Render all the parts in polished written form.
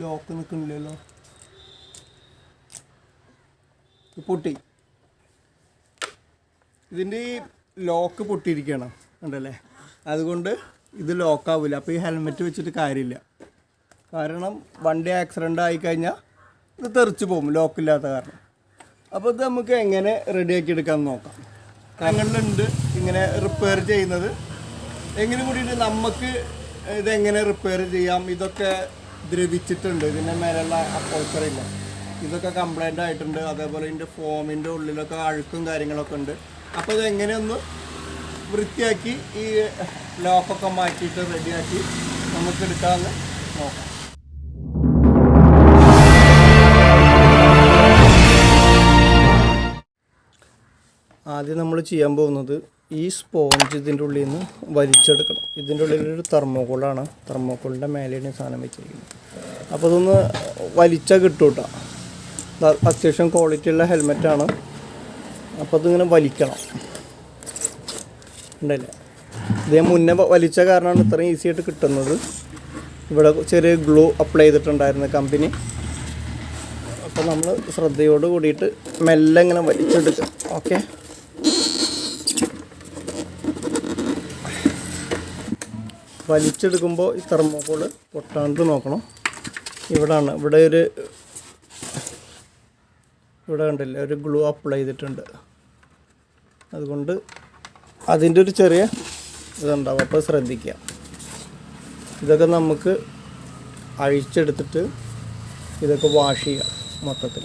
Lock നിൽക്കണില്ലല്ലോ. പൊട്ടി. ഇതിൻ്റെ ഈ ലോക്ക് പൊട്ടിയിരിക്കുകയാണ് ഉണ്ടല്ലേ. അതുകൊണ്ട് ഇത് ലോക്കാവില്ല. അപ്പോൾ ഈ ഹെൽമെറ്റ് വെച്ചിട്ട് കാര്യമില്ല. കാരണം വണ്ടി ആക്സിഡൻ്റ് ആയിക്കഴിഞ്ഞാൽ ഇത് തെറിച്ച് പോകും ലോക്കില്ലാത്ത കാരണം. അപ്പോൾ ഇത് നമുക്ക് എങ്ങനെ റെഡിയാക്കി എടുക്കാമെന്ന് നോക്കാം. ഞങ്ങളിലുണ്ട് ഇങ്ങനെ റിപ്പയർ ചെയ്യുന്നത്. എങ്ങനെ കൂടിയിട്ട് നമുക്ക് ഇതെങ്ങനെ റിപ്പയർ ചെയ്യാം. ഇതൊക്കെ ദ്രവിച്ചിട്ടുണ്ട്. ഇതിൻ്റെ മേലുള്ള അപ്പോൾച്ചറില്ല, ഇതൊക്കെ കംപ്ലൈൻ്റ് ആയിട്ടുണ്ട്. അതേപോലെ ഇതിൻ്റെ ഫോമിൻ്റെ ഉള്ളിലൊക്കെ അഴുക്കും കാര്യങ്ങളൊക്കെ ഉണ്ട്. അപ്പോൾ ഇതെങ്ങനെയൊന്ന് വൃത്തിയാക്കി ഈ ലോക്കൊക്കെ മാറ്റിയിട്ട് റെഡിയാക്കി നമുക്ക് എടുക്കാമെന്ന് നോക്കാം. ആദ്യം നമ്മൾ ചെയ്യാൻ പോകുന്നത് ഈ സ്പോഞ്ച് ഇതിൻ്റെ ഉള്ളിൽ നിന്ന് വലിച്ചെടുക്കണം. ഇതിൻ്റെ ഉള്ളിലൊരു തെർമോക്കോളാണ്. തെർമോക്കോളിൻ്റെ മേലെയാണ് ഈ സാധനം വെച്ചിരിക്കുന്നത്. അപ്പോൾ ഇതൊന്ന് വലിച്ചാൽ കിട്ടും കേട്ടോ. അത്യാവശ്യം ക്വാളിറ്റിയുള്ള ഹെൽമെറ്റാണ്. അപ്പോൾ അതിങ്ങനെ വലിക്കണം ഉണ്ടല്ലേ. ഇതേ മുന്നേ വലിച്ച കാരണമാണ് ഇത്രയും ഈസി ആയിട്ട് കിട്ടുന്നത്. ഇവിടെ ചെറിയ ഗ്ലൂ അപ്ലൈ ചെയ്തിട്ടുണ്ടായിരുന്നു കമ്പനി. അപ്പോൾ നമ്മൾ ശ്രദ്ധയോട് കൂടിയിട്ട് മെല്ലെ ഇങ്ങനെ വലിച്ചെടുക്കുക. ഓക്കെ, വലിച്ചെടുക്കുമ്പോൾ ഈ തെർമോക്കോൾ പൊട്ടാണ്ട് നോക്കണം. ഇവിടെ കണ്ടില്ല, ഒരു ഗ്ലൂ അപ്ലൈ ചെയ്തിട്ടുണ്ട്. അതുകൊണ്ട് അതിൻ്റെ ഒരു ചെറിയ ഇതുണ്ടാവും. അപ്പോൾ ശ്രദ്ധിക്കുക. ഇതൊക്കെ നമുക്ക് അഴിച്ചെടുത്തിട്ട് ഇതൊക്കെ വാഷ് ചെയ്യുക മൊത്തത്തിൽ.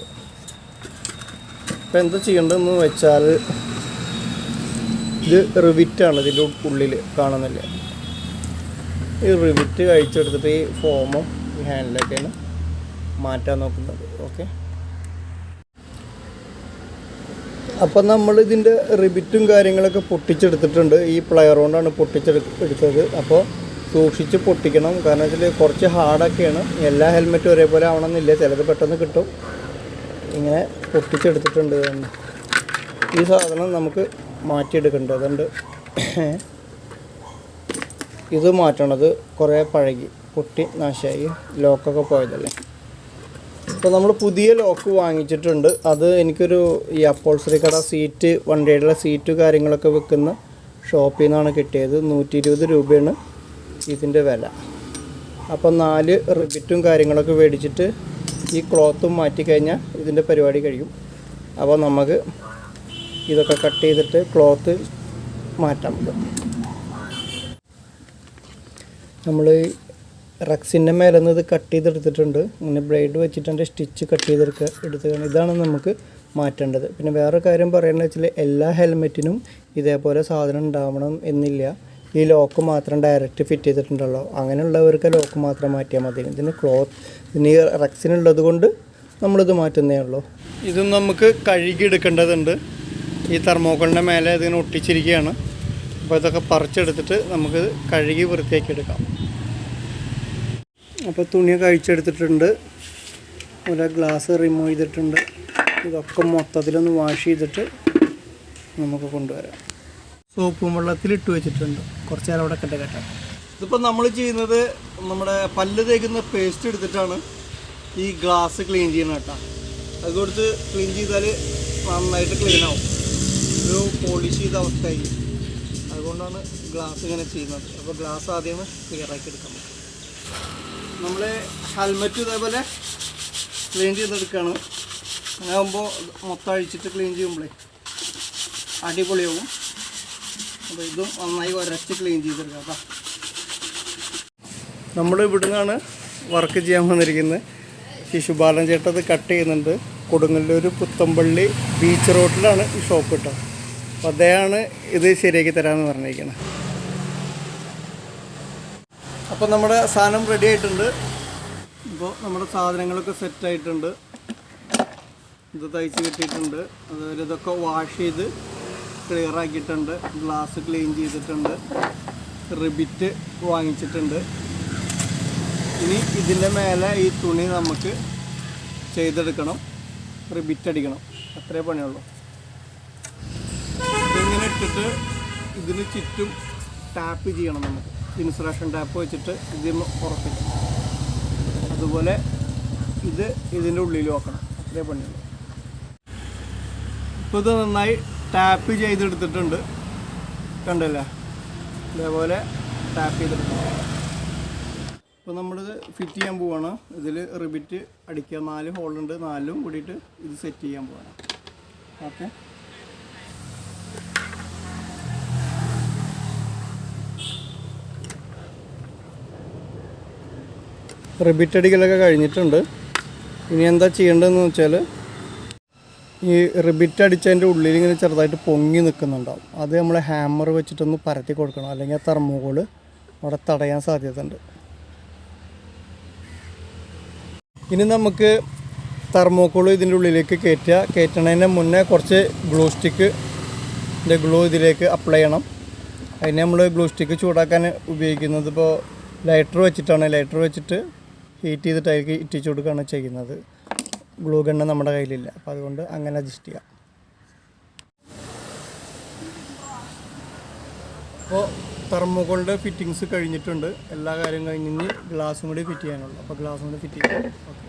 അപ്പോൾ എന്താ ചെയ്യേണ്ടതെന്ന് വെച്ചാൽ ഇത് റിവിറ്റാണ്. ഇതിൻ്റെ ഉള്ളിൽ കാണുന്നില്ല. ഈ റിവിറ്റ് കഴിച്ചെടുത്തിട്ട് ഈ ഫോമും ഈ ഹാൻഡിലൊക്കെയാണ് മാറ്റാൻ നോക്കുന്നത്. ഓക്കെ, അപ്പം നമ്മളിതിൻ്റെ റിബിറ്റും കാര്യങ്ങളൊക്കെ പൊട്ടിച്ചെടുത്തിട്ടുണ്ട്. ഈ പ്ലയർ കൊണ്ടാണ് പൊട്ടിച്ചെടുത്തത്. അപ്പോൾ സൂക്ഷിച്ച് പൊട്ടിക്കണം. കാരണം വെച്ചാൽ കുറച്ച് ഹാർഡൊക്കെയാണ്. എല്ലാ ഹെൽമെറ്റും ഒരേപോലെ ആവണമെന്നില്ല, ചിലത് പെട്ടെന്ന് കിട്ടും. ഇങ്ങനെ പൊട്ടിച്ചെടുത്തിട്ടുണ്ട്. ഈ സാധനം നമുക്ക് മാറ്റിയെടുക്കേണ്ടത്. അതുകൊണ്ട് ഇത് മാറ്റണത് കുറേ പഴകി പൊട്ടി നാശമായി, ലോക്കൊക്കെ പോയതല്ലേ. അപ്പോൾ നമ്മൾ പുതിയ ലോക്ക് വാങ്ങിച്ചിട്ടുണ്ട്. അത് എനിക്കൊരു ഈ അപ്പോൾസറി കട സീറ്റ്, വണ്ടിയുടെ സീറ്റ് കാര്യങ്ങളൊക്കെ വെക്കുന്ന ഷോപ്പിൽ നിന്നാണ് കിട്ടിയത്. 120 രൂപയാണ് ഇതിൻ്റെ വില. അപ്പോൾ 4 റിബിറ്റും കാര്യങ്ങളൊക്കെ മേടിച്ചിട്ട് ഈ ക്ലോത്തും മാറ്റിക്കഴിഞ്ഞാൽ ഇതിൻ്റെ പരിപാടി കഴിയും. അപ്പോൾ നമുക്ക് ഇതൊക്കെ കട്ട് ചെയ്തിട്ട് ക്ലോത്ത് മാറ്റാം. നമ്മൾ റക്സിൻ്റെ മേലെ നിന്ന് ഇത് കട്ട് ചെയ്തെടുത്തിട്ടുണ്ട്. ഇങ്ങനെ ബ്ലേഡ് വെച്ചിട്ട് സ്റ്റിച്ച് കട്ട് എടുത്തുകയാണ്. ഇതാണ് നമുക്ക് മാറ്റേണ്ടത്. പിന്നെ വേറെ കാര്യം പറയുന്നത് വെച്ചാൽ എല്ലാ ഹെൽമെറ്റിനും ഇതേപോലെ സാധനം ഉണ്ടാവണം എന്നില്ല. ഈ ലോക്ക് മാത്രം ഡയറക്റ്റ് ഫിറ്റ് ചെയ്തിട്ടുണ്ടല്ലോ, അങ്ങനെയുള്ളവർക്ക് ലോക്ക് മാത്രം മാറ്റിയാൽ മതി. ഇതിന് റക്സിനുള്ളത് കൊണ്ട് നമ്മളിത് മാറ്റുന്നേ ഉള്ളൂ. ഇതും നമുക്ക് കഴുകിയെടുക്കേണ്ടതുണ്ട്. ഈ തെർമോക്കോളിൻ്റെ മേലെ ഇതിങ്ങനെ ഒട്ടിച്ചിരിക്കുകയാണ്. അപ്പോൾ ഇതൊക്കെ പറിച്ചെടുത്തിട്ട് നമുക്ക് കഴുകി വൃത്തിയാക്കി എടുക്കാം. അപ്പോൾ തുണിയൊക്കെ അഴിച്ചെടുത്തിട്ടുണ്ട്. ഒരു ഗ്ലാസ് റിമൂവ് ചെയ്തിട്ടുണ്ട്. ഇതൊക്കെ മൊത്തത്തിലൊന്ന് വാഷ് ചെയ്തിട്ട് നമുക്ക് കൊണ്ടുവരാം. സോപ്പും വെള്ളത്തിലിട്ട് വെച്ചിട്ടുണ്ട്. കുറച്ച് നേരം അവിടെ കേട്ടോ. ഇതിപ്പോൾ നമ്മൾ ചെയ്യുന്നത് നമ്മുടെ പല്ല് തേക്കുന്ന പേസ്റ്റ് എടുത്തിട്ടാണ് ഈ ഗ്ലാസ് ക്ലീൻ ചെയ്യണം കേട്ടോ. അത് കൊടുത്ത് ക്ലീൻ ചെയ്താൽ നന്നായിട്ട് ക്ലീൻ ആവും. ഒരു പോളിഷ് ചെയ്ത അവസ്ഥയായി. അതുകൊണ്ടാണ് ഗ്ലാസ് ഇങ്ങനെ ചെയ്യുന്നത്. അപ്പോൾ ഗ്ലാസ് ആദ്യം ക്ലിയർ ആക്കി എടുക്കാൻ പറ്റും. നമ്മൾ ഹെൽമെറ്റ് ഇതേപോലെ ക്ലീൻ ചെയ്തെടുക്കുകയാണ്. അങ്ങനെ ആകുമ്പോൾ മൊത്തം അഴിച്ചിട്ട് ക്ലീൻ ചെയ്യുമ്പോഴേ അടിപൊളിയാവും. അപ്പോൾ ഇതും നന്നായി ഉരച്ച് ക്ലീൻ ചെയ്തെടുക്കാം കേട്ടോ. നമ്മൾ ഇവിടുന്നാണ് വർക്ക് ചെയ്യാൻ വന്നിരിക്കുന്നത്. ശിശുപാലൻ ചേട്ടത് കട്ട് ചെയ്യുന്നുണ്ട്. കൊടുങ്ങല്ലൂർ പുത്തമ്പള്ളി ബീച്ച് റോഡിലാണ് ഈ ഷോപ്പ് കേട്ടോ. അപ്പോൾ അദ്ദേഹമാണ് ഇത് ശരിയാക്കി തരാമെന്ന് പറഞ്ഞിരിക്കുന്നത്. അപ്പോൾ നമ്മുടെ സാധനം റെഡി ആയിട്ടുണ്ട്. ഇപ്പോൾ നമ്മുടെ സാധനങ്ങളൊക്കെ സെറ്റായിട്ടുണ്ട്. ഇത് തയ്ച്ച് കിട്ടിയിട്ടുണ്ട്. അതുപോലെ ഇതൊക്കെ വാഷ് ചെയ്ത് ക്ലിയർ ആക്കിയിട്ടുണ്ട്. ഗ്ലാസ് ക്ലീൻ ചെയ്തിട്ടുണ്ട്. റിബിറ്റ് വാങ്ങിച്ചിട്ടുണ്ട്. ഇനി ഇതിൻ്റെ മേലെ ഈ തുണി നമുക്ക് ചെയ്തെടുക്കണം. റിബിറ്റ് അടിക്കണം. അത്രേ പണിയുള്ളൂ. ഇതിങ്ങനെ ഇട്ടിട്ട് ഇതിന് ചുറ്റും ടാപ്പ് ചെയ്യണം. നമുക്ക് ഇൻസുലേഷൻ ടാപ്പ് വെച്ചിട്ട് ഇതിന് ഉറപ്പിക്കണം. അതുപോലെ ഇത് ഇതിൻ്റെ ഉള്ളിൽ വെക്കണം. അത്രേ പണിയുള്ളൂ. ഇപ്പോൾ ഇത് നന്നായി ടാപ്പ് ചെയ്തെടുത്തിട്ടുണ്ട്, കണ്ടല്ലേ? ഇതേപോലെ ടാപ്പ് ചെയ്തെടുക്കണം. ഇപ്പോൾ നമ്മളിത് ഫിറ്റ് ചെയ്യാൻ പോവാണ്. ഇതിൽ റിബിറ്റ് അടിക്കുക. 4 ഹോളുണ്ട്, 4 കൂടിയിട്ട് ഇത് സെറ്റ് ചെയ്യാൻ പോവാണ്. ഓക്കെ. റിബിറ്റ് അടിക്കലൊക്കെ കഴിഞ്ഞിട്ടുണ്ട്. ഇനി എന്താ ചെയ്യേണ്ടതെന്ന് വെച്ചാൽ ഈ റിബിറ്റ് അടിച്ചതിൻ്റെ ഉള്ളിൽ ഇങ്ങനെ ചെറുതായിട്ട് പൊങ്ങി നിൽക്കുന്നുണ്ടാവും. അത് നമ്മൾ ഹാമർ വെച്ചിട്ടൊന്ന് പരത്തി കൊടുക്കണം, അല്ലെങ്കിൽ ആ തെർമോകോൾ അവിടെ തടയാൻ സാധ്യതയുണ്ട്. ഇനി നമുക്ക് തെർമോകോൾ ഇതിൻ്റെ ഉള്ളിലേക്ക് കയറ്റണതിന് മുന്നേ കുറച്ച് ഗ്ലൂ സ്റ്റിക്കിൻ്റെ ഗ്ലൂ ഇതിലേക്ക് അപ്ലൈ ചെയ്യണം. അതിന് നമ്മൾ ഗ്ലൂ സ്റ്റിക്ക് ചൂടാക്കാൻ ഉപയോഗിക്കുന്നത് ഇപ്പോൾ ലൈറ്റർ വെച്ചിട്ടാണ്. ലൈറ്റർ വെച്ചിട്ട് ഹീറ്റ് ചെയ്തിട്ട് അതിലേക്ക് ഇറ്റിച്ച് കൊടുക്കുകയാണ് ചെയ്യുന്നത്. ഗ്ലൂ ഗണ്ണ് നമ്മുടെ കയ്യിലില്ല, അപ്പോൾ അതുകൊണ്ട് അങ്ങനെ അഡ്ജസ്റ്റ് ചെയ്യാം. അപ്പോൾ തെർമോകോളിൻ്റെ ഫിറ്റിങ്സ് കഴിഞ്ഞിട്ടുണ്ട്. എല്ലാ കാര്യം കഴിഞ്ഞ് ഗ്ലാസും കൂടി ഫിറ്റ് ചെയ്യാനുള്ളൂ. അപ്പോൾ ഗ്ലാസും കൂടി ഫിറ്റ് ചെയ്യാം. ഓക്കെ.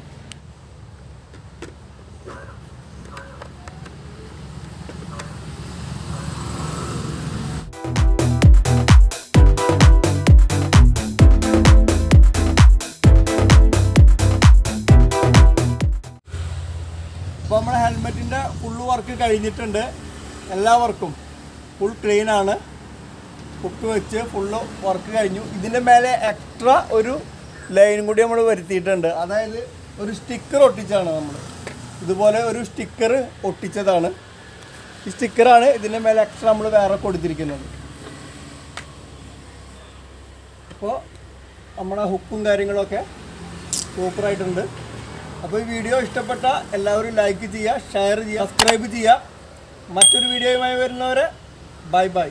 അപ്പോൾ നമ്മുടെ ഹെൽമെറ്റിൻ്റെ ഫുള്ള് വർക്ക് കഴിഞ്ഞിട്ടുണ്ട്. എല്ലാ വർക്കും ഫുൾ ക്ലീനാണ്. കുക്ക് വെച്ച് ഫുള്ള് വർക്ക് കഴിഞ്ഞു. ഇതിൻ്റെ മേലെ എക്സ്ട്രാ ഒരു ലൈനും കൂടി നമ്മൾ വരുത്തിയിട്ടുണ്ട്. അതായത് ഒരു സ്റ്റിക്കർ ഒട്ടിച്ചാണ് നമ്മൾ. ഇതുപോലെ ഒരു സ്റ്റിക്കർ ഒട്ടിച്ചതാണ്. ഈ സ്റ്റിക്കറാണ് ഇതിൻ്റെ മേലെ എക്സ്ട്രാ നമ്മൾ വേറെ കൊടുത്തിരിക്കുന്നത്. അപ്പോൾ നമ്മുടെ ഹുക്കും കാര്യങ്ങളൊക്കെ സൂപ്പറായിട്ടുണ്ട്. അപ്പോൾ ഈ വീഡിയോ ഇഷ്ടപ്പെട്ട എല്ലാവരും ലൈക്ക് ചെയ്യുക, ഷെയർ ചെയ്യുക, സബ്സ്ക്രൈബ് ചെയ്യുക. മറ്റൊരു വീഡിയോയുമായി വരുന്നവരെ ബൈ ബൈ.